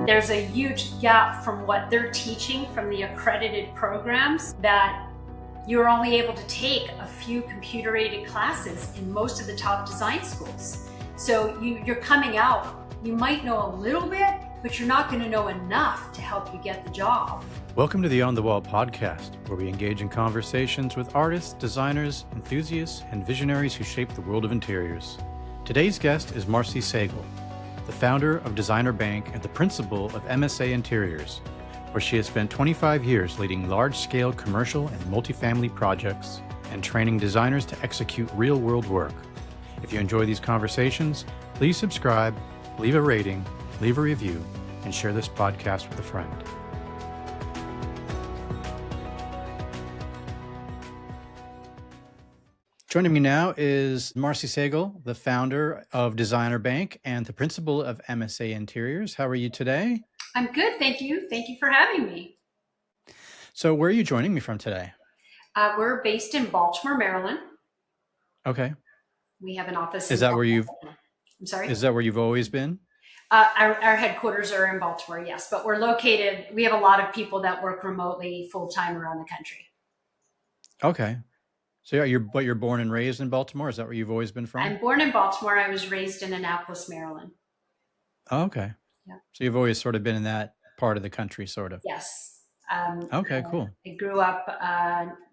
There's a huge gap from what they're teaching from the accredited programs that you're only able to take a few computer-aided classes in most of the top design schools. So you're coming out, you might know a little bit, but you're not going to know enough to help you get the job. Welcome to the On the Wall podcast, where we engage in conversations with artists, designers, enthusiasts, and visionaries who shape the world of interiors. Today's guest is Marcy Sagel, the founder of DesignerBank and the principal of MSA Interiors, where she has spent 25 years leading large-scale commercial and multifamily projects and training designers to execute real-world work. If you enjoy these conversations, please subscribe, leave a rating, leave a review, and share this podcast with a friend. Joining me now is Marcy Sagel, the founder of DesignerBank and the principal of MSA Interiors. How are you today? I'm good, thank you. Thank you for having me. So where are you joining me from today? We're based in Baltimore, Maryland. Okay. We have an office. Is that where you've? I'm sorry. Is that where you've always been? Our headquarters are in Baltimore, yes, but we're located. We have a lot of people that work remotely full time around the country. Okay. So yeah, you're born and raised in Baltimore. Is that where you've always been from? I'm born in Baltimore. I was raised in Annapolis, Maryland. Oh, okay. Yeah. So you've always sort of been in that part of the country, sort of. Yes. Okay, cool. I grew up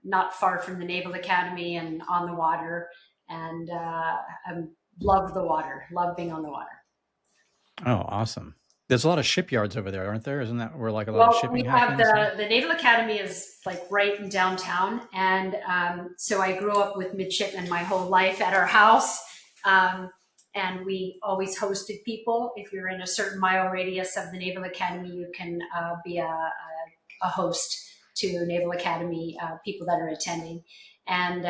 not far from the Naval Academy and on the water, and I love the water, love being on the water. Oh, awesome. There's a lot of shipyards over there, aren't there? Isn't that where like a lot of shipping happens? The Naval Academy is like right in downtown. And so I grew up with midshipmen my whole life at our house. And we always hosted people. If you're in a certain mile radius of the Naval Academy, you can be a host to Naval Academy people that are attending. And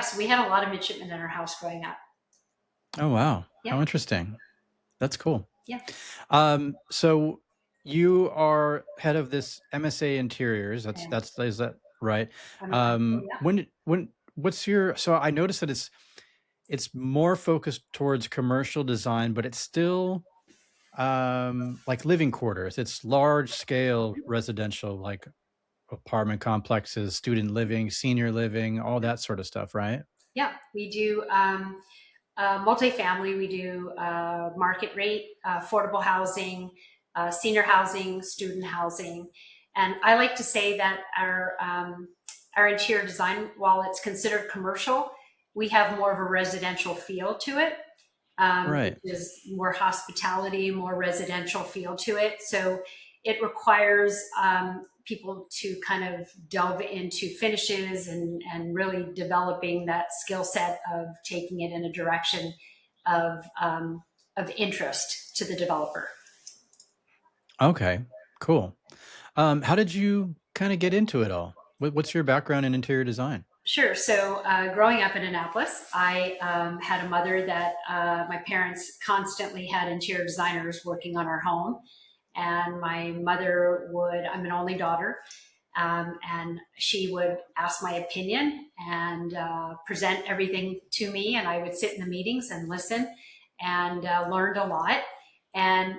so we had a lot of midshipmen in our house growing up. Oh, wow. Yeah. How interesting. That's cool. Yeah. So you are head of this MSA Interiors. Is that right? What's your, so I noticed that it's more focused towards commercial design, but it's still like living quarters. It's large scale residential, like apartment complexes, student living, senior living, all that sort of stuff, right? Yeah, we do multifamily, we do market rate, affordable housing, senior housing, student housing. And I like to say that our interior design, while it's considered commercial, we have more of a residential feel to it. Right. There's more hospitality, more residential feel to it. So it requires people to kind of delve into finishes and really developing that skill set of taking it in a direction of interest to the developer. Okay, cool. How did you kind of get into it all? What's your background in interior design? Sure. So growing up in Annapolis, I had a mother that my parents constantly had interior designers working on our home. And my mother I'm an only daughter, and she would ask my opinion and present everything to me. And I would sit in the meetings and listen and learned a lot and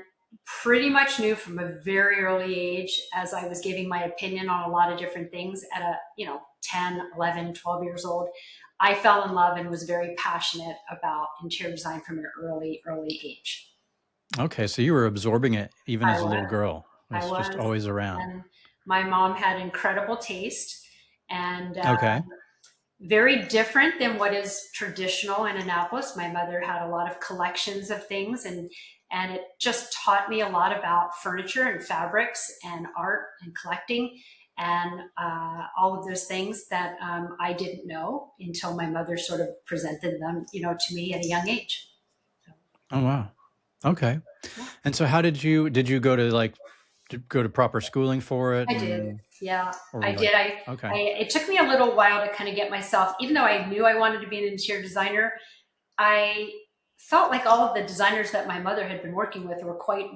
pretty much knew from a very early age, as I was giving my opinion on a lot of different things at 10, 11, 12 years old, I fell in love and was very passionate about interior design from an early age. Okay, so you were absorbing it even as a little girl. It was just always around. And my mom had incredible taste and okay. Very different than what is traditional in Annapolis. My mother had a lot of collections of things and it just taught me a lot about furniture and fabrics and art and collecting and all of those things that I didn't know until my mother sort of presented them, to me at a young age. So. Oh, wow. Okay. Yeah. And so how did you go to proper schooling for it? I did. Yeah, I did. It took me a little while to kind of get myself, even though I knew I wanted to be an interior designer, I felt like all of the designers that my mother had been working with were quite,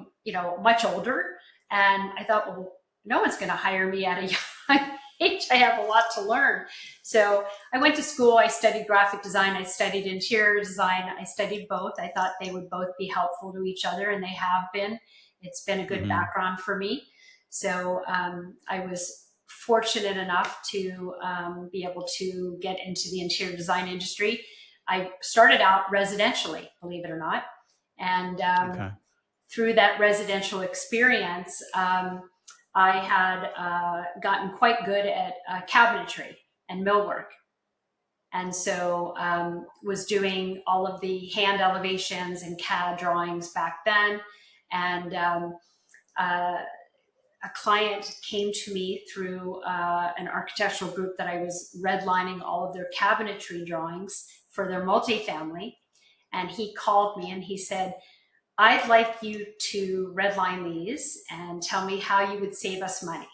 much older. And I thought, well, no one's going to hire me at a young age. I have a lot to learn. So I went to school. I studied graphic design. I studied interior design. I studied both. I thought they would both be helpful to each other, and they have been. It's been a good Hmm. background for me. So I was fortunate enough to be able to get into the interior design industry. I started out residentially, believe it or not. And Okay. through that residential experience, I had gotten quite good at cabinetry and millwork. And so was doing all of the hand elevations and CAD drawings back then. And uh, a client came to me through an architectural group that I was redlining all of their cabinetry drawings for their multifamily. And he called me and he said, I'd like you to redline these and tell me how you would save us money.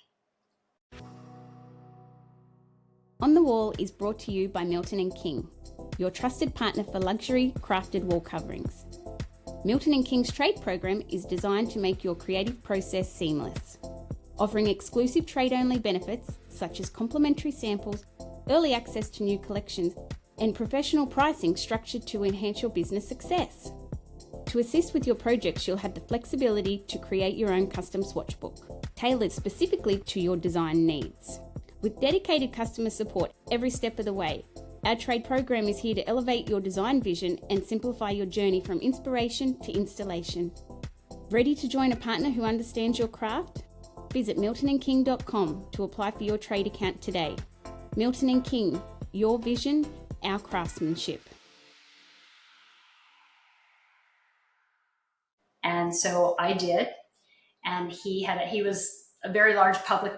On the Wall is brought to you by Milton & King, your trusted partner for luxury crafted wall coverings. Milton & King's trade program is designed to make your creative process seamless, offering exclusive trade-only benefits such as complimentary samples, early access to new collections, and professional pricing structured to enhance your business success. To assist with your projects, you'll have the flexibility to create your own custom swatchbook, tailored specifically to your design needs. With dedicated customer support every step of the way, our trade program is here to elevate your design vision and simplify your journey from inspiration to installation. Ready to join a partner who understands your craft? Visit miltonandking.com to apply for your trade account today. Milton & King, your vision, our craftsmanship. And so I did. And he was a very large public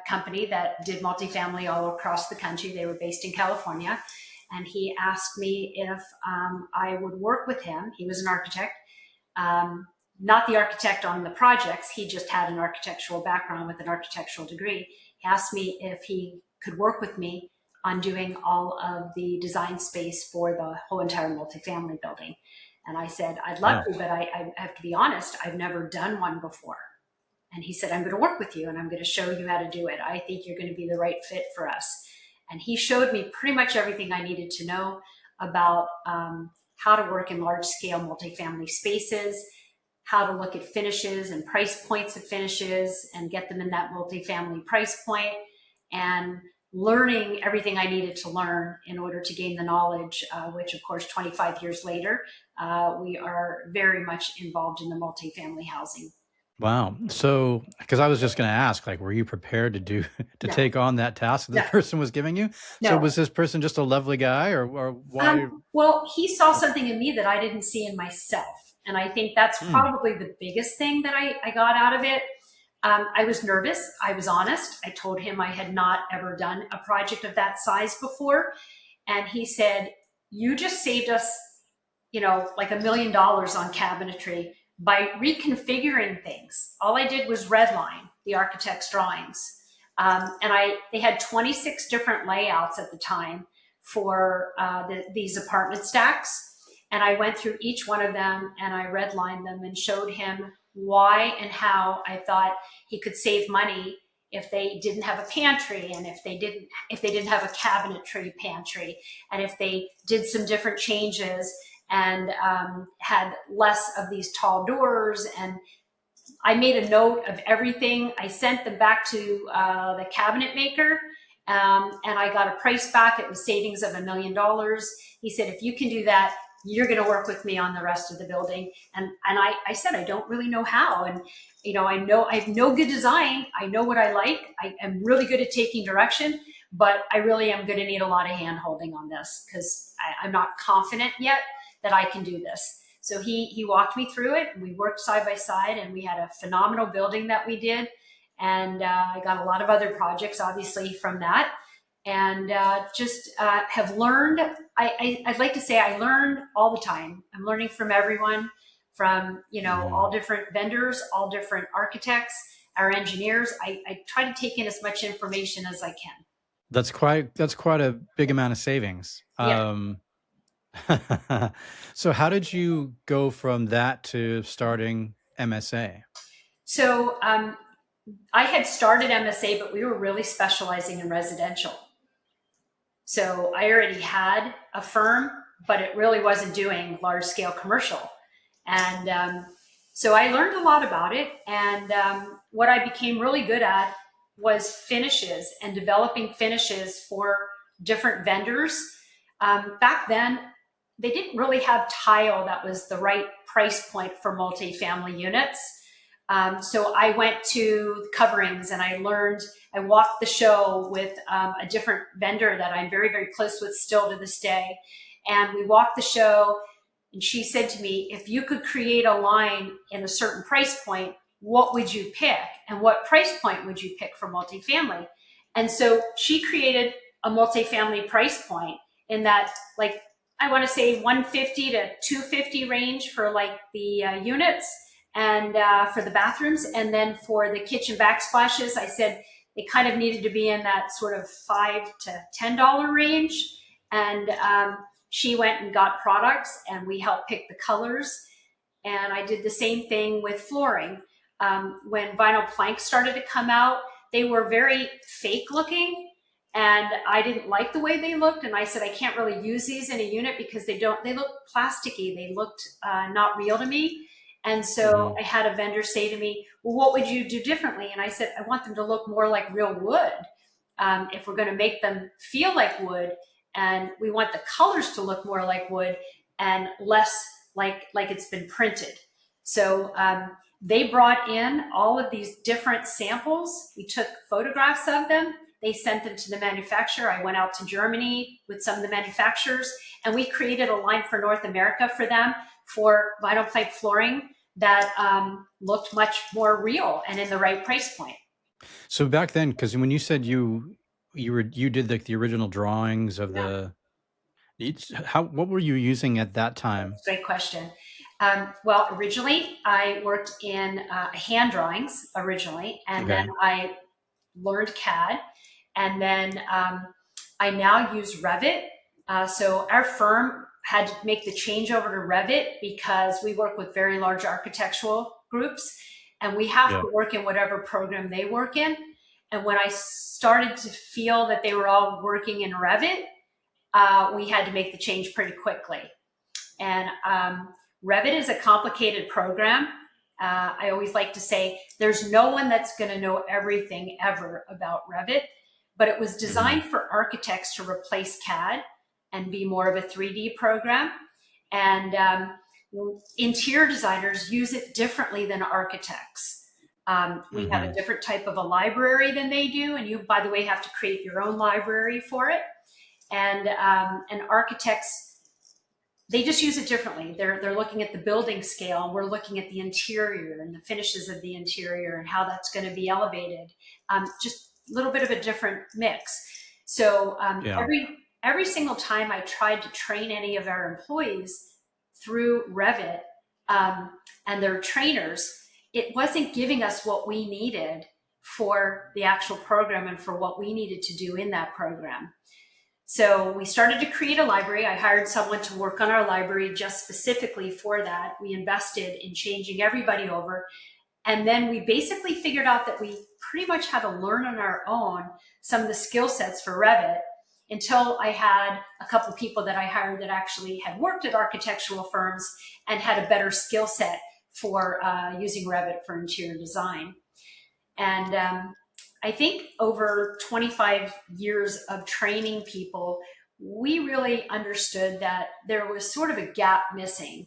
company that did multifamily all across the country. They were based in California. And he asked me if I would work with him. He was an architect, not the architect on the projects. He just had an architectural background with an architectural degree. He asked me if he could work with me on doing all of the design space for the whole entire multifamily building. And I said, I'd love to, but I have to be honest, I've never done one before. And he said, I'm going to work with you and I'm going to show you how to do it. I think you're going to be the right fit for us. And he showed me pretty much everything I needed to know about how to work in large scale multifamily spaces, how to look at finishes and price points of finishes and get them in that multifamily price point, and learning everything I needed to learn in order to gain the knowledge, which of course, 25 years later, we are very much involved in the multifamily housing. Wow. So, because I was just going to ask, like, were you prepared to No. take on that task that this person was giving you? No. So was this person just a lovely guy, or why? Well, he saw something in me that I didn't see in myself. And I think that's probably the biggest thing that I got out of it. I was nervous. I was honest. I told him I had not ever done a project of that size before. And he said, you just saved us, like $1 million on cabinetry by reconfiguring things. All I did was redline the architect's drawings. And they had 26 different layouts at the time for these apartment stacks. And I went through each one of them and I redlined them and showed him why and how I thought he could save money if they didn't have a pantry, and if they didn't have a cabinetry pantry, and if they did some different changes and had less of these tall doors. And I made a note of everything. I sent them back to the cabinet maker, and I got a price back. It was savings of $1 million. He said, if you can do that, you're going to work with me on the rest of the building. And I said, I don't really know how. And, I have no good design. I know what I like. I am really good at taking direction, but I really am going to need a lot of hand holding on this because I'm not confident yet that I can do this. So he walked me through it. We worked side by side and we had a phenomenal building that we did. And I got a lot of other projects, obviously, from that. And just have learned. I'd like to say I learn all the time. I'm learning from everyone, from all different vendors, all different architects, our engineers. I try to take in as much information as I can. That's quite a big amount of savings. Yeah. So how did you go from that to starting MSA? So I had started MSA, but we were really specializing in residential. So I already had a firm, but it really wasn't doing large scale commercial. And So I learned a lot about it. And what I became really good at was finishes and developing finishes for different vendors. Back then, they didn't really have tile that was the right price point for multifamily units. So I went to coverings and I walked the show with a different vendor that I'm very, very close with still to this day. And we walked the show and she said to me, if you could create a line in a certain price point, what would you pick? And what price point would you pick for multifamily? And so she created a multifamily price point in that, like, I want to say 150 to 250 range for like the units and for the bathrooms. And then for the kitchen backsplashes, I said they kind of needed to be in that sort of $5 to $10 range. And she went and got products and we helped pick the colors. And I did the same thing with flooring. When vinyl planks started to come out, they were very fake looking and I didn't like the way they looked. And I said, I can't really use these in a unit because they look plasticky. They looked not real to me. And so I had a vendor say to me, well, what would you do differently? And I said, I want them to look more like real wood. If we're going to make them feel like wood, and we want the colors to look more like wood and less like it's been printed. So they brought in all of these different samples. We took photographs of them. They sent them to the manufacturer. I went out to Germany with some of the manufacturers, and we created a line for North America for them for vinyl plank flooring that looked much more real and in the right price point. So back then, because when you said you did like the original drawings of what were you using at that time? Great question. Well, originally I worked in hand drawings originally, and then I learned CAD, and then I now use Revit. So our firm had to make the change over to Revit because we work with very large architectural groups, and we have to work in whatever program they work in. And when I started to feel that they were all working in Revit, we had to make the change pretty quickly. And Revit is a complicated program. I always like to say there's no one that's going to know everything ever about Revit, but it was designed for architects to replace CAD and be more of a 3D program. And interior designers use it differently than architects. We have a different type of a library than they do. And you, by the way, have to create your own library for it. And architects, they just use it differently. They're looking at the building scale, and we're looking at the interior and the finishes of the interior and how that's going to be elevated. Just a little bit of a different mix. So every single time I tried to train any of our employees through Revit and their trainers, it wasn't giving us what we needed for the actual program and for what we needed to do in that program. So we started to create a library. I hired someone to work on our library just specifically for that. We invested in changing everybody over. And then we basically figured out that we pretty much had to learn on our own some of the skill sets for Revit until I had a couple of people that I hired that actually had worked at architectural firms and had a better skill set for using Revit for interior design. And I think over 25 years of training people, we really understood that there was sort of a gap missing.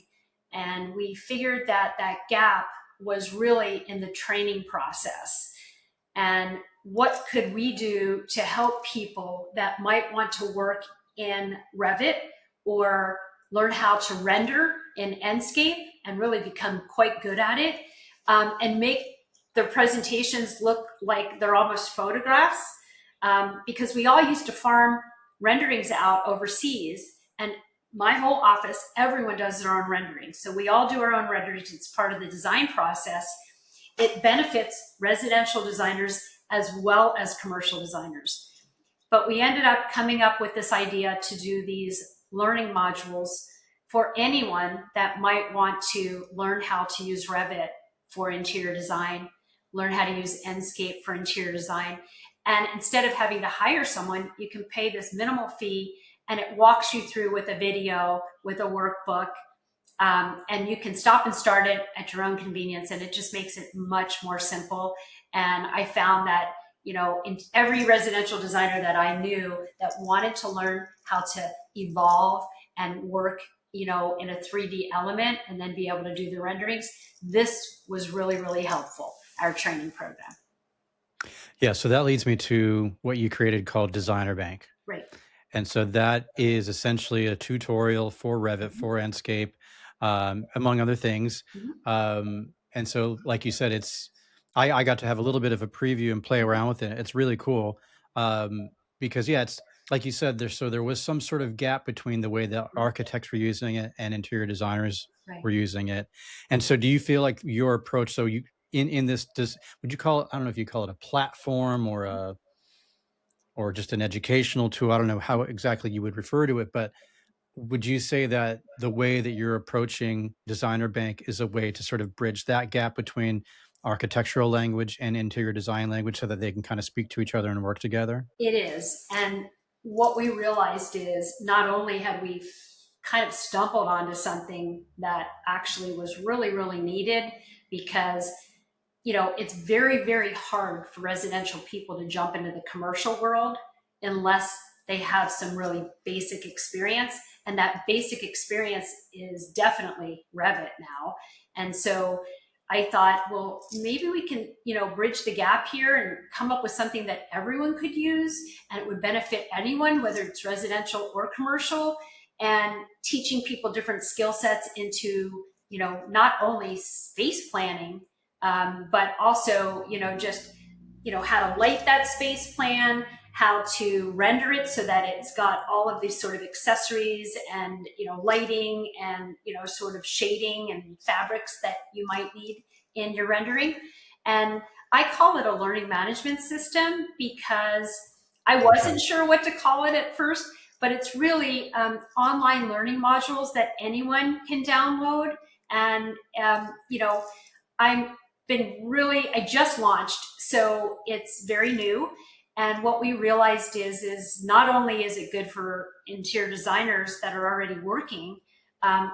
And we figured that that gap was really in the training process. And what could we do to help people that might want to work in Revit or learn how to render in Enscape and really become quite good at it, and make their presentations look like they're almost photographs, because we all used to farm renderings out overseas, and my whole office, everyone does their own renderings. So we all do our own renderings. It's part of the design process. It benefits residential designers as well as commercial designers. But we ended up coming up with this idea to do these learning modules for anyone that might want to learn how to use Revit for interior design, learn how to use Enscape for interior design. And instead of having to hire someone, you can pay this minimal fee and it walks you through with a video, with a workbook, And you can stop and start it at your own convenience, and it just makes it much more simple. And I found that, in every residential designer that I knew that wanted to learn how to evolve and work, in a 3D element and then be able to do the renderings, this was really, really helpful, our training program. Yeah, so that leads me to what you created called DesignerBank. Right. And so that is essentially a tutorial for Revit, for Enscape, among other things. And so, like you said, I got to have a little bit of a preview and play around with it. It's really cool because, yeah, it's like you said, there was some sort of gap between the way that architects were using it and interior designers Right. were using it. And so do you feel like your approach, so you in this, would you call it, I don't know if you call it a platform or just an educational tool? I don't know how exactly you would refer to it, but would you say that the way that you're approaching DesignerBank is a way to sort of bridge that gap between architectural language and interior design language so that they can kind of speak to each other and work together? It is. And what we realized is not only had we kind of stumbled onto something that actually was really, really needed, because it's very, very hard for residential people to jump into the commercial world unless they have some really basic experience. And that basic experience is definitely Revit now. And so I thought, well, maybe we can, bridge the gap here and come up with something that everyone could use and it would benefit anyone, whether it's residential or commercial, and teaching people different skill sets into, not only space planning, but also, just, how to light that space plan, how to render it so that it's got all of these sort of accessories and, lighting and, sort of shading and fabrics that you might need in your rendering. And I call it a learning management system because I wasn't sure what to call it at first, but it's really online learning modules that anyone can download. And, I just launched, so it's very new. And what we realized is not only is it good for interior designers that are already working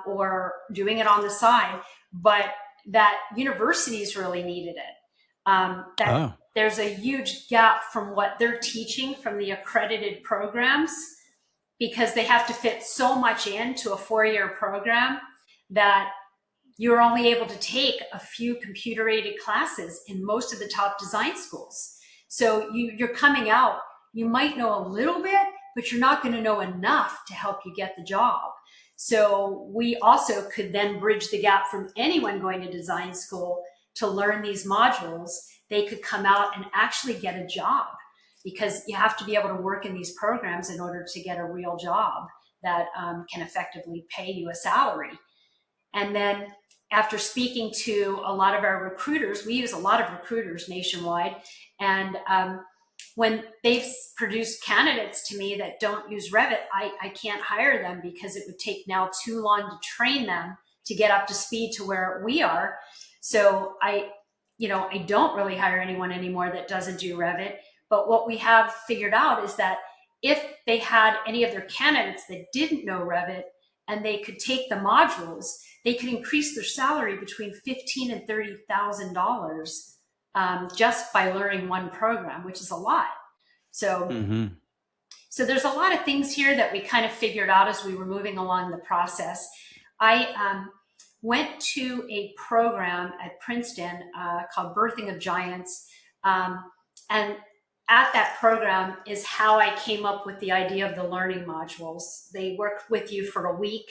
or doing it on the side, but that universities really needed it. There's a huge gap from what they're teaching from the accredited programs, because they have to fit so much into a 4-year program that you're only able to take a few computer-aided classes in most of the top design schools. So you're coming out, you might know a little bit, but you're not going to know enough to help you get the job. So we also could then bridge the gap from anyone going to design school to learn these modules. They could come out and actually get a job, because you have to be able to work in these programs in order to get a real job that can effectively pay you a salary. And then after speaking to a lot of our recruiters, we use a lot of recruiters nationwide, and when they've produced candidates to me that don't use Revit, I can't hire them because it would take now too long to train them to get up to speed to where we are. So I don't really hire anyone anymore that doesn't do Revit. But what we have figured out is that if they had any of their candidates that didn't know Revit and they could take the modules, they could increase their salary between $15,000 and $30,000 just by learning one program, which is a lot. So, so there's a lot of things here that we kind of figured out as we were moving along the process. I went to a program at Princeton called Birthing of Giants, and at that program is how I came up with the idea of the learning modules. They work with you for a week,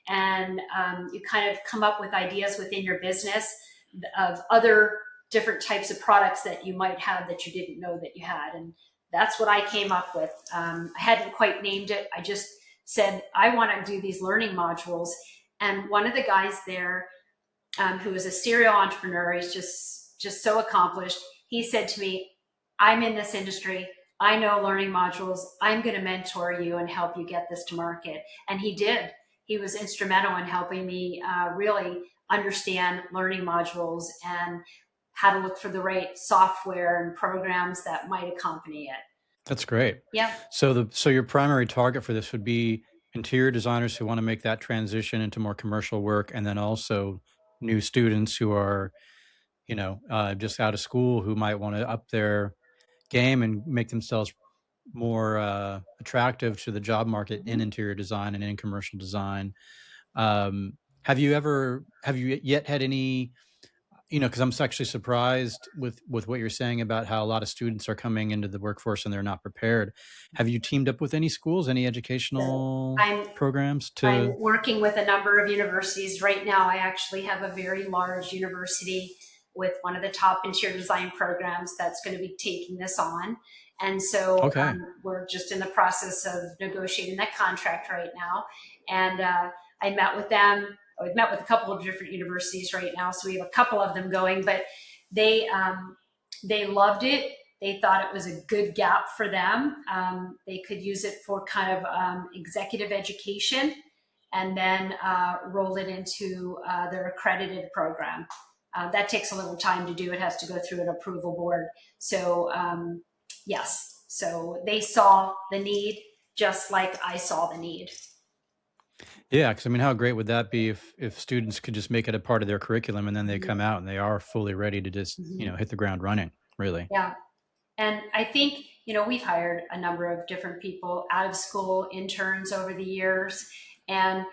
and you kind of come up with ideas within your business of other different types of products that you might have that you didn't know that you had. And that's what I came up with. I hadn't quite named it. I just said, I want to do these learning modules. And one of the guys there, who is a serial entrepreneur, he's just so accomplished. He said to me, I'm in this industry. I know learning modules. I'm going to mentor you and help you get this to market. And he did. He was instrumental in helping me really understand learning modules and how to look for the right software and programs that might accompany it. That's great. Yeah. So your primary target for this would be interior designers who want to make that transition into more commercial work, and then also new students who are, just out of school who might want to up their game and make themselves more attractive to the job market in Mhm. interior design and in commercial design. Have you yet had any, because I'm actually surprised with what you're saying about how a lot of students are coming into the workforce and they're not prepared. Have you teamed up with any schools, any So educational I'm programs I'm to? working with a number of universities right now. I actually have a very large university with one of the top interior design programs that's going to be taking this on. And so Okay. we're just in the process of negotiating that contract right now. And I met with them. I've met with a couple of different universities right now, so we have a couple of them going. But they they loved it. They thought it was a good gap for them. They could use it for kind of executive education and then roll it into their accredited program. That takes a little time to do. It has to go through an approval board. So, yes, so they saw the need just like I saw the need. Yeah, because I mean, how great would that be if students could just make it a part of their curriculum and then they come out and they are fully ready to just, Mm-hmm. hit the ground running, really. Yeah. And I think, we've hired a number of different people out of school, interns over the years. And,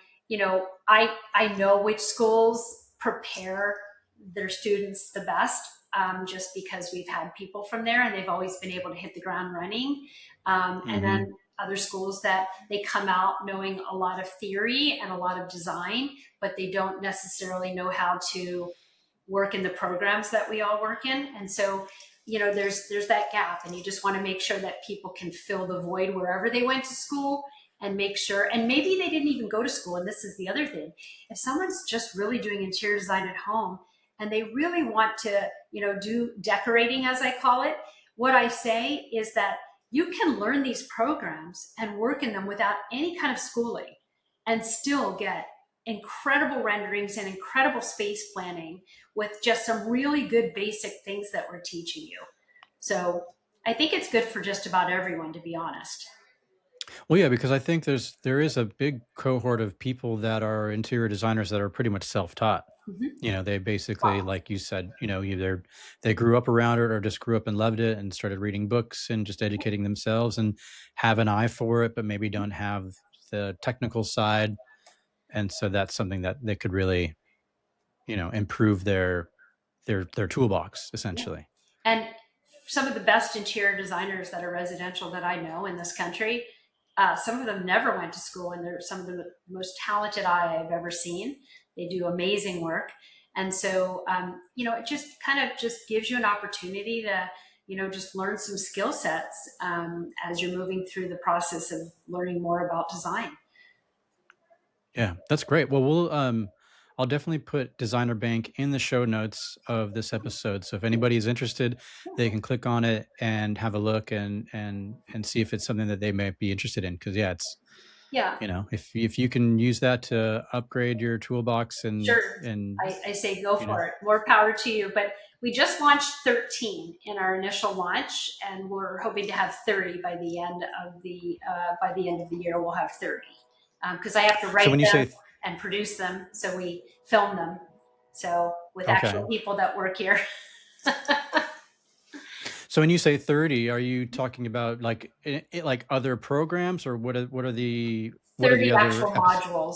I know which schools prepare their students the best, just because we've had people from there and they've always been able to hit the ground running. And Hmm. then other schools that they come out knowing a lot of theory and a lot of design, but they don't necessarily know how to work in the programs that we all work in. And so, there's that gap, and you just want to make sure that people can fill the void wherever they went to school, and make sure, and maybe they didn't even go to school. And this is the other thing. If someone's just really doing interior design at home and they really want to, do decorating, as I call it, what I say is that you can learn these programs and work in them without any kind of schooling and still get incredible renderings and incredible space planning with just some really good basic things that we're teaching you. So I think it's good for just about everyone, to be honest. Well, yeah, because I think there is a big cohort of people that are interior designers that are pretty much self-taught. Mm-hmm. They basically, Wow. like you said, either they grew up around it or just grew up and loved it and started reading books and just educating themselves and have an eye for it, but maybe don't have the technical side. And so that's something that they could really, improve their toolbox Yeah. essentially. And some of the best interior designers that are residential that I know in this country, some of them never went to school, and they're some of the most talented I've ever seen. They do amazing work. And so, it just kind of just gives you an opportunity to, just learn some skill sets as you're moving through the process of learning more about design. Yeah, that's great. Well, I'll definitely put Designer Bank in the show notes of this episode. So if anybody is interested, they can click on it and have a look and see if it's something that they might be interested in. Because yeah, it's Yeah. if you can use that to upgrade your toolbox and Sure. and I say go you know, for it. More power to you. But we just launched 13 in our initial launch, and we're hoping to have 30 by the end of the year. We'll have 30 because I have to so write when you them say and produce them, so we film them. So with okay, actual people that work here, so when you say 30, are you talking about like like other programs or what are the 30 other actual modules.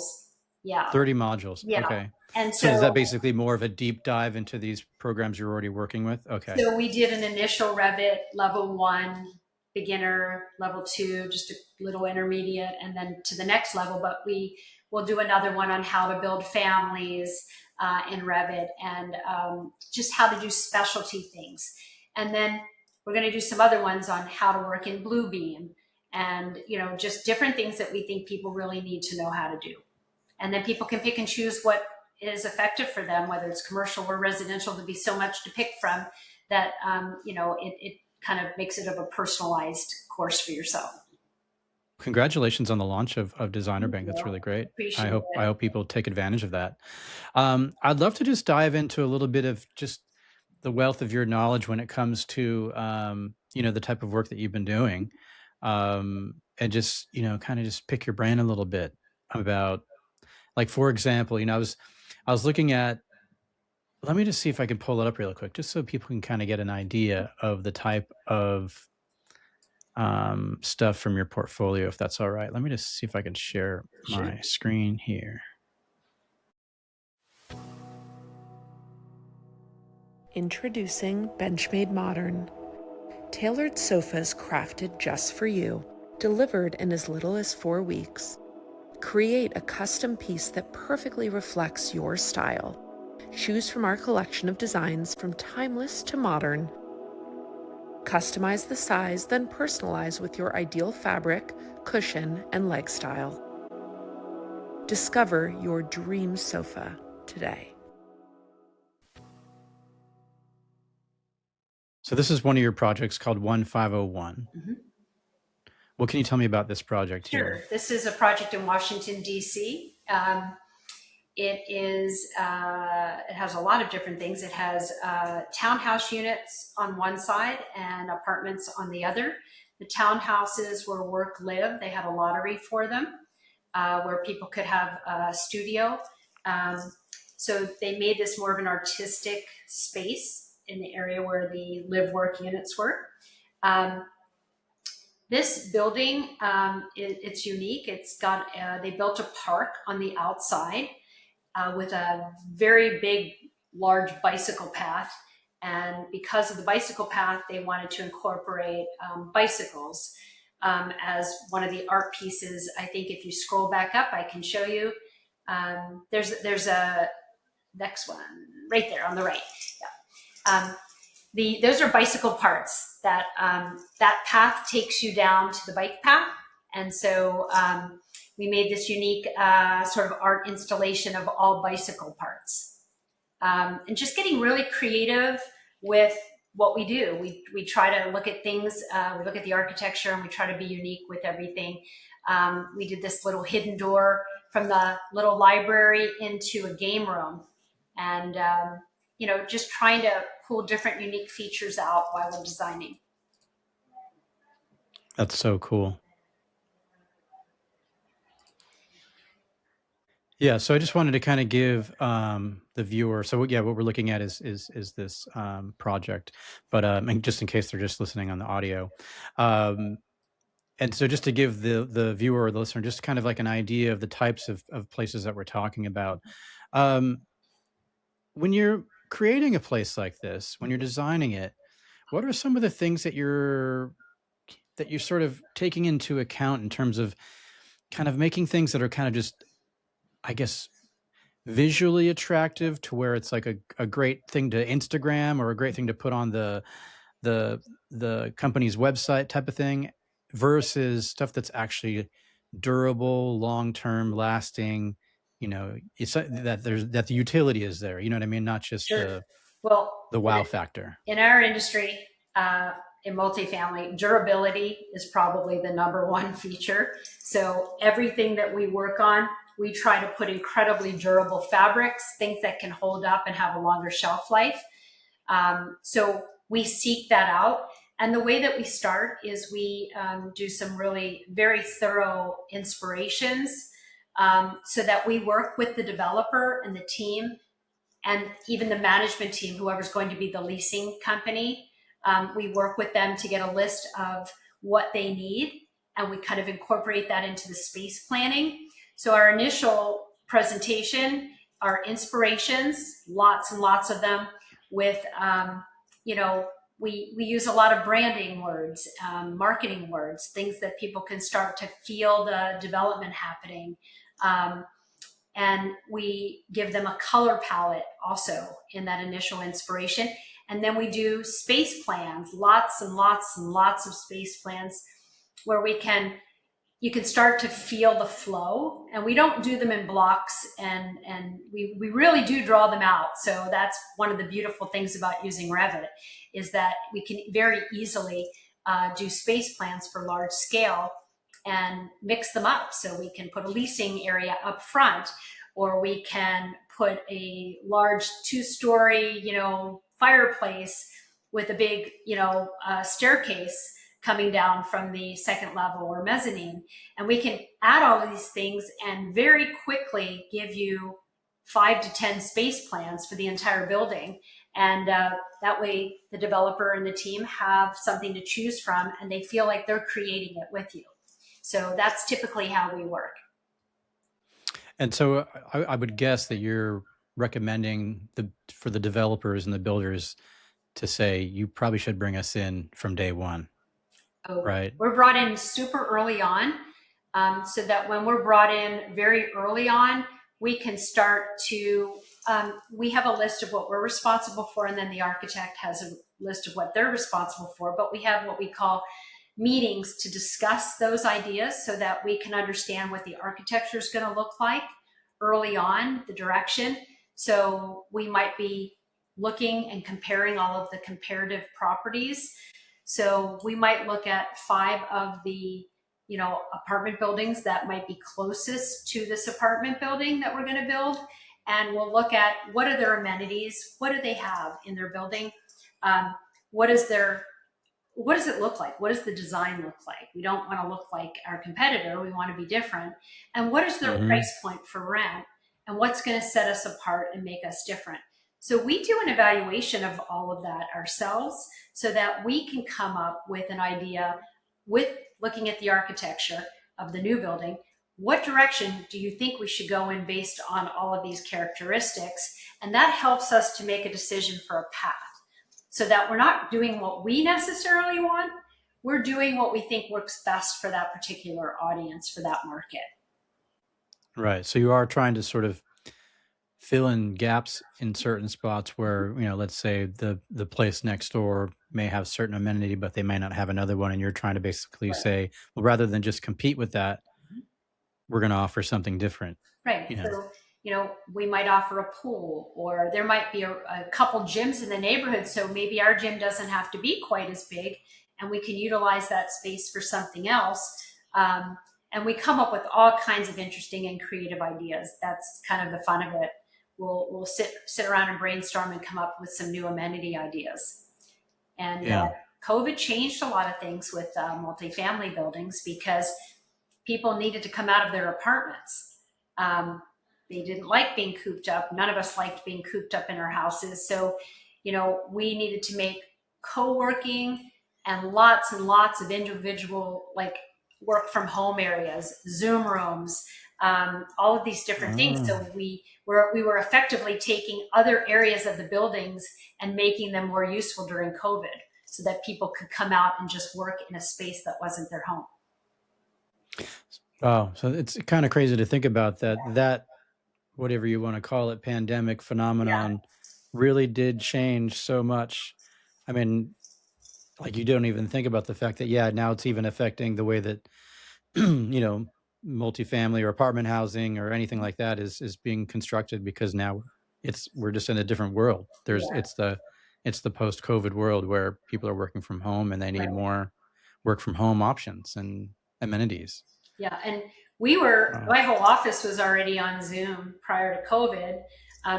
Yeah, 30 modules. yeah. Okay. And So is that so basically more of a deep dive into these programs you're already working with? Okay. So we did an initial Revit level 1, beginner, level 2, just a little intermediate, and then to the next level. But we will do another one on how to build families in Revit, and just how to do specialty things. And then we're going to do some other ones on how to work in Bluebeam, and just different things that we think people really need to know how to do. And then people can pick and choose what is effective for them, whether it's commercial or residential. To be so much to pick from that, it kind of makes it of a personalized course for yourself. Congratulations on the launch of Designer Thank Bank. That's you. really great. I Appreciate hope I it. hope people take advantage of that. I'd love to just dive into a little bit of just the wealth of your knowledge when it comes to the type of work that you've been doing. and just, kind of just pick your brain a little bit about, like, for example, I was looking at, let me just see if I can pull it up real quick, just so people can kind of get an idea of the type of stuff from your portfolio, if that's all right. Let me just see if I can share my screen here. Introducing Benchmade Modern. Tailored sofas crafted just for you, delivered in as little as 4 weeks. Create a custom piece that perfectly reflects your style. Choose from our collection of designs from timeless to modern. Customize the size, then personalize with your ideal fabric, cushion, and leg style. Discover your dream sofa today. So this is one of your projects called 1501. Mm-hmm. What can you tell me about this project here? Sure. This is a project in Washington, D.C. It has a lot of different things. It has townhouse units on one side and apartments on the other. The townhouses were work live. They had a lottery for them where people could have a studio. So they made this more of an artistic space in the area where the live work units were. This building, it's unique. It's got, they built a park on the outside with a very big, large bicycle path. And because of the bicycle path, they wanted to incorporate bicycles as one of the art pieces. I think if you scroll back up, I can show you. There's a next one right there on the right. Yeah. Those are bicycle parts that that path takes you down to the bike path. And so we made this unique sort of art installation of all bicycle parts. And just getting really creative with what we do. We try to look at things, we look at the architecture and we try to be unique with everything. We did this little hidden door from the little library into a game room. And just trying to pull different unique features out while we're designing. That's so cool. Yeah, so I just wanted to kind of give the viewer. So yeah, what we're looking at is this project, but and just in case they're just listening on the audio, and so just to give the viewer or the listener just kind of like an idea of the types of places that we're talking about. When you're creating a place like this, when you're designing it, what are some of the things that you're sort of taking into account in terms of kind of making things that are kind of just, I guess, visually attractive to where it's like a great thing to Instagram or a great thing to put on the company's website type of thing, versus stuff that's actually durable, long-term, lasting, it's that the utility is there, you know what I mean? Not just Sure. the wow factor. In our industry, in multifamily, durability is probably the number one feature. So everything that we work on, we try to put incredibly durable fabrics, things that can hold up and have a longer shelf life. So we seek that out. And the way that we start is we do some really very thorough inspirations so that we work with the developer and the team and even the management team, whoever's going to be the leasing company. We work with them to get a list of what they need, and we kind of incorporate that into the space planning. So our initial presentation, our inspirations, lots and lots of them with, we use a lot of branding words, marketing words, things that people can start to feel the development happening. And we give them a color palette also in that initial inspiration. And then we do space plans, lots and lots and lots of space plans where you can start to feel the flow. And we don't do them in blocks, and we really do draw them out. So that's one of the beautiful things about using Revit, is that we can very easily do space plans for large scale and mix them up. So we can put a leasing area up front, or we can put a large 2-story, fireplace with a big, staircase coming down from the second level or mezzanine. And we can add all of these things and very quickly give you 5 to 10 space plans for the entire building. And that way the developer and the team have something to choose from, and they feel like they're creating it with you. So that's typically how we work. And so I would guess that you're recommending for the developers and the builders to say, you probably should bring us in from day one, right? We're brought in super early on, so that when we're brought in very early on, we can start to, we have a list of what we're responsible for, and then the architect has a list of what they're responsible for, but we have what we call meetings to discuss those ideas so that we can understand what the architecture is going to look like early on, the direction. So we might be looking and comparing all of the comparative properties. So we might look at 5 of the, apartment buildings that might be closest to this apartment building that we're going to build. And we'll look at what are their amenities, what do they have in their building, what does it look like? What does the design look like? We don't want to look like our competitor. We want to be different. And what is their price point for rent? And what's going to set us apart and make us different? So we do an evaluation of all of that ourselves so that we can come up with an idea with looking at the architecture of the new building. What direction do you think we should go in based on all of these characteristics? And that helps us to make a decision for a path, so that we're not doing what we necessarily want. We're doing what we think works best for that particular audience, for that market. Right. So you are trying to sort of fill in gaps in certain spots where, let's say the place next door may have certain amenity, but they may not have another one. And you're trying to basically say, well, rather than just compete with that, we're going to offer something different. Right. So, we might offer a pool, or there might be a couple gyms in the neighborhood. So maybe our gym doesn't have to be quite as big, and we can utilize that space for something else. And we come up with all kinds of interesting and creative ideas. That's kind of the fun of it. We'll sit around and brainstorm and come up with some new amenity ideas. And COVID changed a lot of things with multifamily buildings, because people needed to come out of their apartments. They didn't like being cooped up. None of us liked being cooped up in our houses. So, we needed to make co-working and lots of individual, work from home areas, Zoom rooms, all of these different things. So we were effectively taking other areas of the buildings and making them more useful during COVID, so that people could come out and just work in a space that wasn't their home. Wow. So it's kind of crazy to think about that whatever you want to call it, pandemic phenomenon really did change so much. I mean, you don't even think about the fact that, now it's even affecting the way that, multifamily or apartment housing or anything like that is being constructed, because now we're just in a different world. It's the post-COVID world where people are working from home and they need more work from home options and amenities. Yeah, and my whole office was already on Zoom prior to COVID,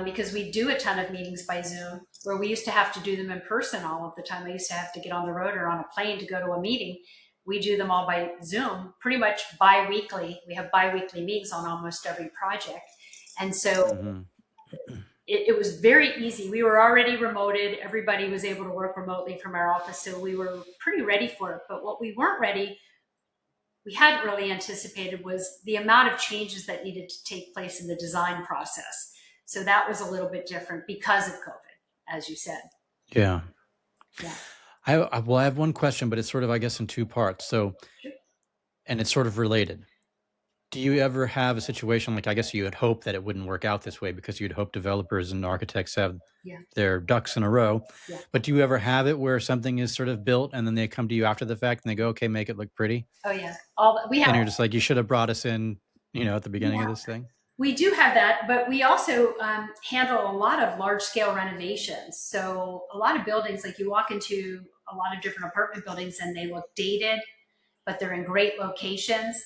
because we do a ton of meetings by Zoom, where we used to have to do them in person all of the time. I used to have to get on the road or on a plane to go to a meeting. We do them all by Zoom, pretty much bi-weekly. We have bi-weekly meetings on almost every project. And so it was very easy. We were already remoted. Everybody was able to work remotely from our office. So we were pretty ready for it. But what we hadn't really anticipated was the amount of changes that needed to take place in the design process. So that was a little bit different because of COVID, as you said. Yeah. Yeah. I have one question, but it's sort of, I guess, in 2 parts. So, and it's sort of related. Do you ever have a situation, I guess you would hope that it wouldn't work out this way, because you'd hope developers and architects have their ducks in a row. Yeah. But do you ever have it where something is sort of built and then they come to you after the fact and they go, okay, make it look pretty? Oh yeah. And you're just like, you should have brought us in, at the beginning of this thing. We do have that, but we also handle a lot of large scale renovations. So a lot of buildings, you walk into a lot of different apartment buildings and they look dated, but they're in great locations,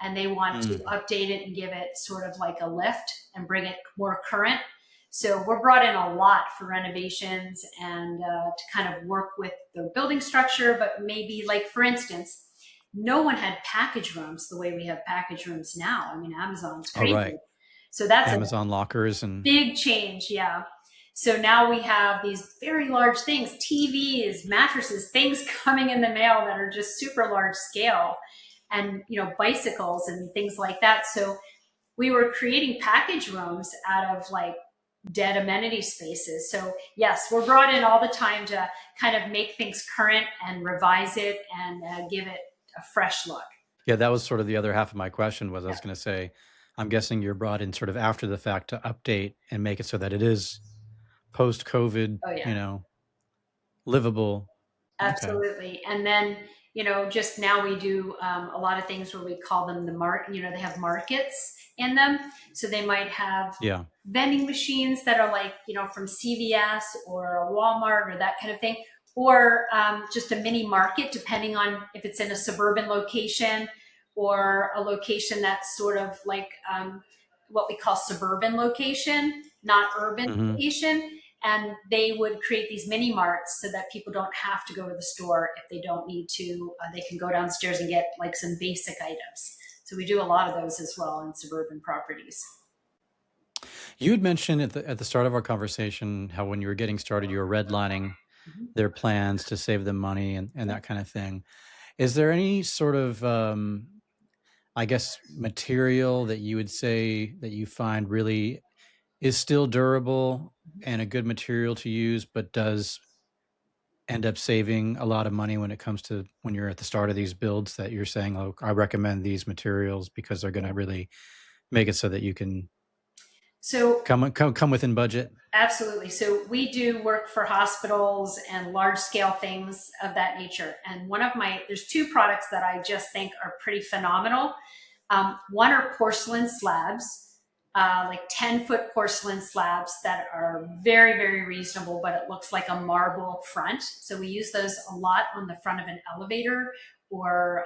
and they want to update it and give it sort of like a lift and bring it more current. So we're brought in a lot for renovations and to kind of work with the building structure, but maybe like, for instance, no one had package rooms the way we have package rooms now. I mean, Amazon's Oh, crazy. right. So that's Amazon lockers and big change, yeah. So now we have these very large things, TVs, mattresses, things coming in the mail that are just super large scale, and bicycles and things like that. So we were creating package rooms out of like dead amenity spaces. So yes, we're brought in all the time to kind of make things current and revise it and give it a fresh look. yeah, that was sort of the other half of my question was I was going to say, I'm guessing you're brought in sort of after the fact to update and make it so that it is post-COVID, Oh yeah. livable. Okay. Absolutely. And then, just now we do a lot of things where we call them they have markets in them. So they might have Yeah. vending machines that are like, from CVS or a Walmart or that kind of thing, or just a mini market, depending on if it's in a suburban location or a location that's sort of like what we call suburban location, not urban Mm-hmm. location. And they would create these mini marts so that people don't have to go to the store if they don't need to. They can go downstairs and get like some basic items. So we do a lot of those as well in suburban properties. You had mentioned at the start of our conversation how when you were getting started, you were redlining their plans to save them money and that kind of thing. Is there any sort of, I guess, material that you would say that you find really is still durable and a good material to use, but does end up saving a lot of money when it comes to when you're at the start of these builds that you're saying, oh, I recommend these materials because they're going to really make it so that you can come within budget? Absolutely. So we do work for hospitals and large scale things of that nature. And there's two products that I just think are pretty phenomenal. One are porcelain slabs. Like 10-foot porcelain slabs that are very, very reasonable, but it looks like a marble front. So we use those a lot on the front of an elevator or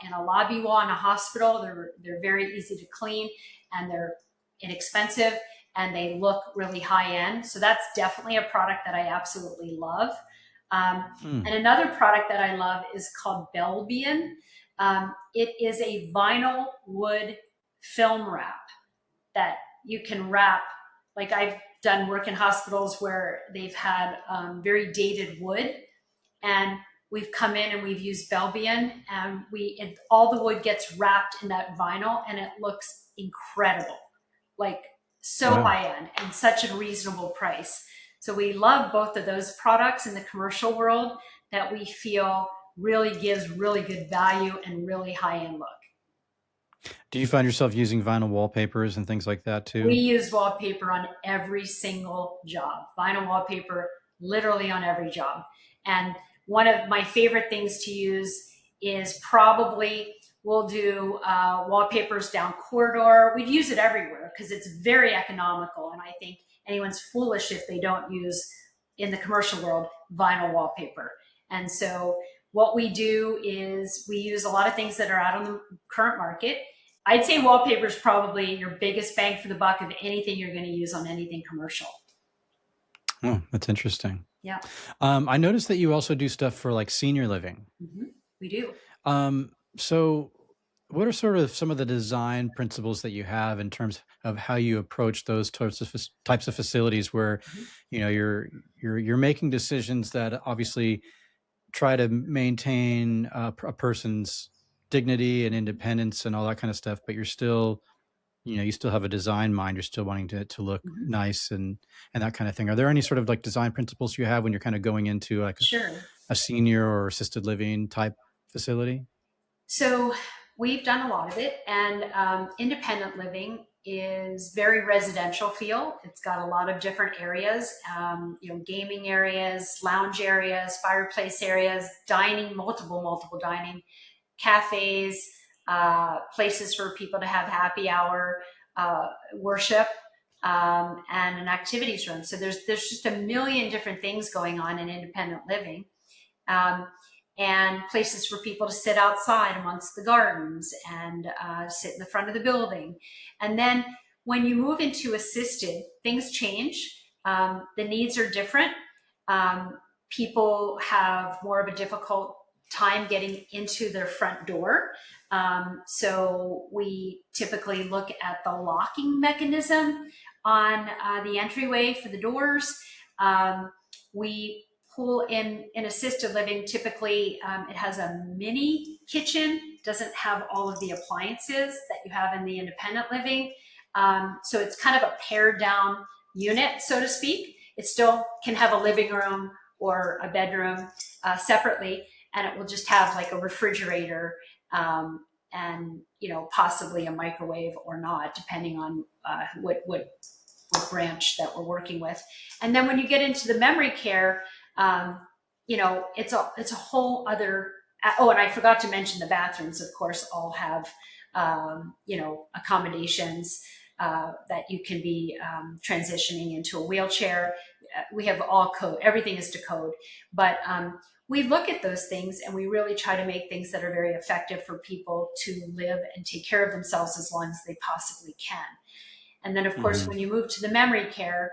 in a lobby wall in a hospital. They're very easy to clean and they're inexpensive and they look really high end. So that's definitely a product that I absolutely love. And another product that I love is called Belbian. It is a vinyl wood film wrap that you can wrap. Like I've done work in hospitals where they've had very dated wood, and we've come in and we've used Belbian, and all the wood gets wrapped in that vinyl, and it looks incredible, like so high end and such a reasonable price. So we love both of those products in the commercial world that we feel really gives really good value and really high end look. Do you find yourself using vinyl wallpapers and things like that too? We use wallpaper on every single job. Vinyl wallpaper, literally on every job. And one of my favorite things to use is probably we'll do wallpapers down corridor. We'd use it everywhere because it's very economical. And I think anyone's foolish if they don't use, in the commercial world, vinyl wallpaper. And so what we do is we use a lot of things that are out on the current market. I'd say wallpaper is probably your biggest bang for the buck of anything you're going to use on anything commercial. Oh, that's interesting. Yeah. I noticed that you also do stuff for like senior living. Mm-hmm. We do. So what are sort of some of the design principles that you have in terms of how you approach those types of facilities where, you're making decisions that obviously try to maintain a person's dignity and independence and all that kind of stuff, but you're still, you still have a design mind. You're still wanting to look nice and that kind of thing. Are there any sort of like design principles you have when you're kind of going into like a senior or assisted living type facility? So we've done a lot of it, and independent living is very residential feel. It's got a lot of different areas, gaming areas, lounge areas, fireplace areas, dining, multiple dining, cafes, places for people to have happy hour, worship, and an activities room. So there's just a million different things going on in independent living. And places for people to sit outside amongst the gardens and sit in the front of the building. And then when you move into assisted, things change. The needs are different. People have more of a difficult time getting into their front door. So we typically look at the locking mechanism on the entryway for the doors. We pull in assisted living, typically it has a mini kitchen, doesn't have all of the appliances that you have in the independent living. So it's kind of a pared down unit, so to speak. It still can have a living room or a bedroom separately, and it will just have like a refrigerator and possibly a microwave or not, depending on what branch that we're working with. And then when you get into the memory care, it's a whole other. Oh, and I forgot to mention the bathrooms, of course, all have accommodations that you can be transitioning into a wheelchair. We have all code, everything is to code, but we look at those things and we really try to make things that are very effective for people to live and take care of themselves as long as they possibly can. And then, of course, when you move to the memory care,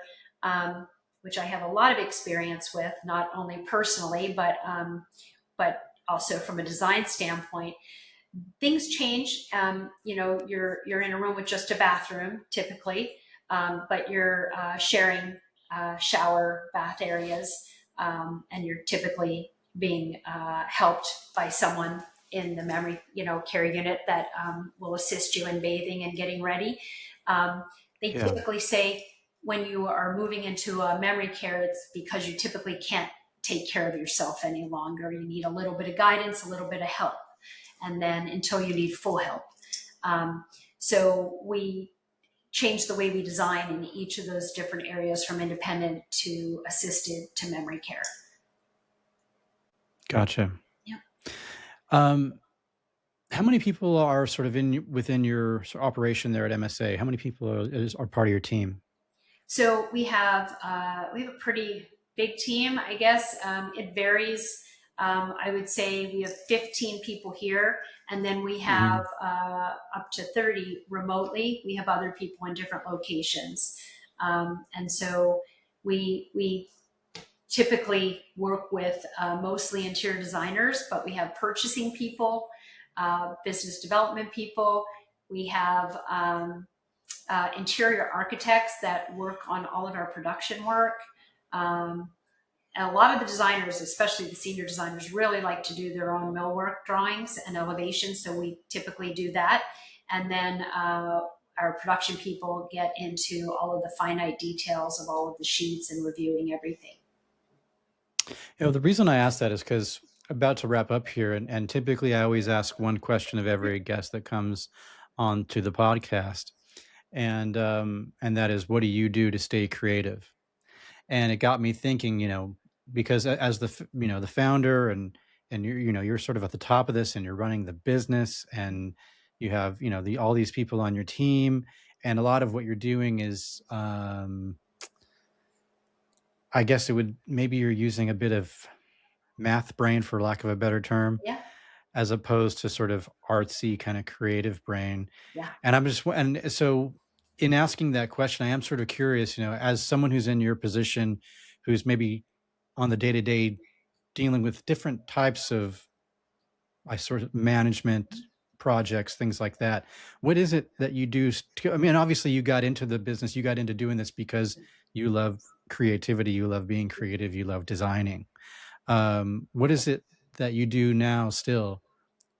which I have a lot of experience with, not only personally, but also from a design standpoint, things change. You're in a room with just a bathroom typically, but you're sharing shower, bath areas, and you're typically being helped by someone in the memory, care unit that will assist you in bathing and getting ready. They typically say when you are moving into a memory care, it's because you typically can't take care of yourself any longer. You need a little bit of guidance, a little bit of help, and then until you need full help. So we change the way we design in each of those different areas, from independent to assisted to memory care. Gotcha. Yeah. How many people are sort of within your operation there at MSA? How many people are part of your team? So we have a pretty big team, I guess. It varies. I would say we have 15 people here, and then we have up to 30 remotely. We have other people in different locations. And so we typically work with mostly interior designers, but we have purchasing people, business development people. We have interior architects that work on all of our production work. And a lot of the designers, especially the senior designers, really like to do their own millwork drawings and elevations. So we typically do that. And then our production people get into all of the finite details of all of the sheets and reviewing everything. The reason I ask that is because about to wrap up here, and typically I always ask one question of every guest that comes on to the podcast, and that is, what do you do to stay creative? And it got me thinking, because as the founder and you're sort of at the top of this, and you're running the business, and you have all these people on your team, and a lot of what you're doing is I guess maybe you're using a bit of math brain, for lack of a better term, as opposed to sort of artsy kind of creative brain. Yeah. And so in asking that question, I am sort of curious, as someone who's in your position, who's maybe on the day-to-day dealing with different types of management projects, things like that. What is it that you do? Obviously you got into the business, you got into doing this because you love creativity, you love being creative, you love designing. What is it that you do now still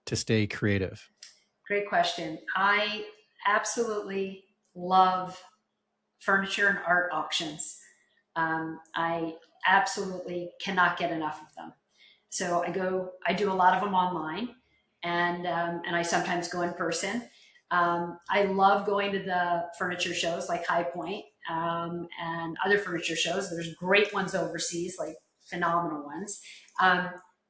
to stay creative? Great question. I absolutely love furniture and art auctions. I absolutely cannot get enough of them. So I do a lot of them online, and I sometimes go in person. I love going to the furniture shows like High Point and other furniture shows. There's great ones overseas, like phenomenal ones,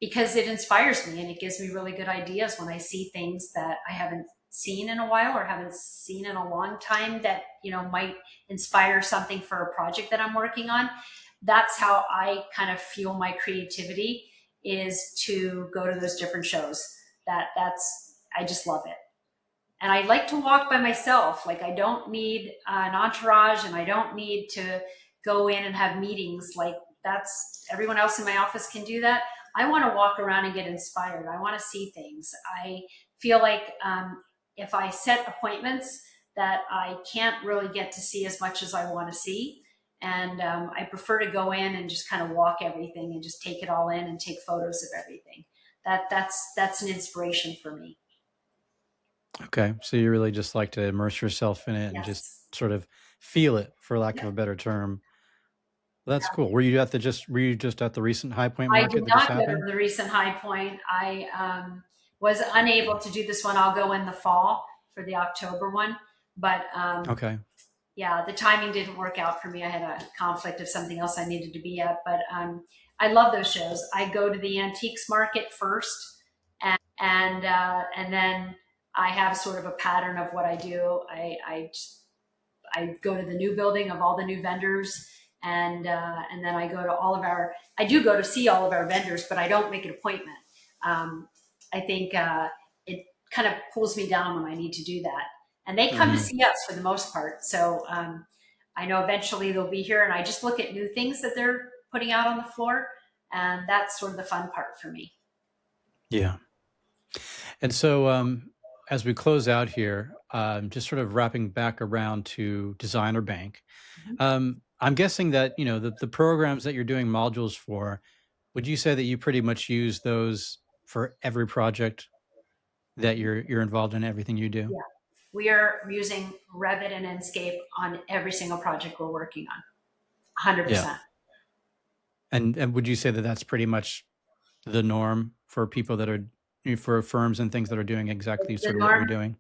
because it inspires me and it gives me really good ideas when I see things that I haven't seen in a while or haven't seen in a long time that might inspire something for a project that I'm working on. That's how I kind of fuel my creativity, is to go to those different shows. I just love it. And I like to walk by myself. Like, I don't need an entourage, and I don't need to go in and have meetings. Like, that's everyone else in my office can do that. I want to walk around and get inspired. I want to see things. I feel like if I set appointments, that I can't really get to see as much as I want to see. And I prefer to go in and just kind of walk everything and just take it all in and take photos of everything. That's an inspiration for me. Okay. So you really just like to immerse yourself in it and just Yes. sort of feel it, for lack of Yeah. a better term. Well, that's cool. Were you just at the recent High Point I did market that just not go to happened? the recent High Point. I was unable to do this one. I'll go in the fall for the October one, but Okay. yeah, the timing didn't work out for me. I had a conflict of something else I needed to be at, but I love those shows. I go to the antiques market first, and then I have sort of a pattern of what I do. I go to the new building of all the new vendors, and then I go to all of our. I do go to see all of our vendors, but I don't make an appointment. I think it kind of pulls me down when I need to do that, and they come to Hmm. see us for the most part. So I know eventually they'll be here, and I just look at new things that they're putting out on the floor, and that's sort of the fun part for me. Yeah. And so, as we close out here, just sort of wrapping back around to Designer Bank, Mhm. I'm guessing that the programs that you're doing modules for. Would you say that you pretty much use those for every project that you're involved in, everything you do? Yeah, we are using Revit and Enscape on every single project we're working on, Yeah. 100%. And would you say that that's pretty much the norm for people that are for firms and things that are doing exactly It's the sort of what you're norm doing?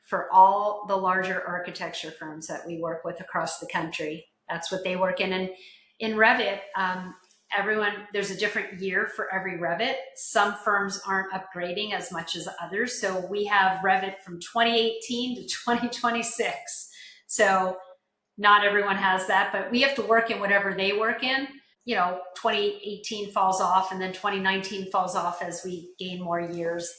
for all the larger architecture firms that we work with across the country. That's what they work in. And in Revit, there's a different year for every Revit. Some firms aren't upgrading as much as others. So we have Revit from 2018 to 2026. So not everyone has that, but we have to work in whatever they work in. 2018 falls off, and then 2019 falls off as we gain more years.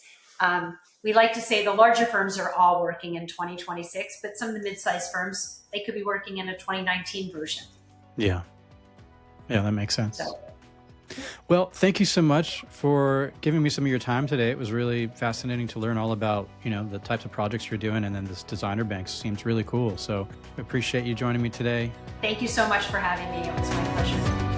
We like to say the larger firms are all working in 2026, but some of the mid-sized firms, they could be working in a 2019 version. Yeah. Yeah, that makes sense. So Well, thank you so much for giving me some of your time today. It was really fascinating to learn all about, the types of projects you're doing, and then this Designer Bank seems really cool. So I appreciate you joining me today. thank you so much for having me. It was my pleasure.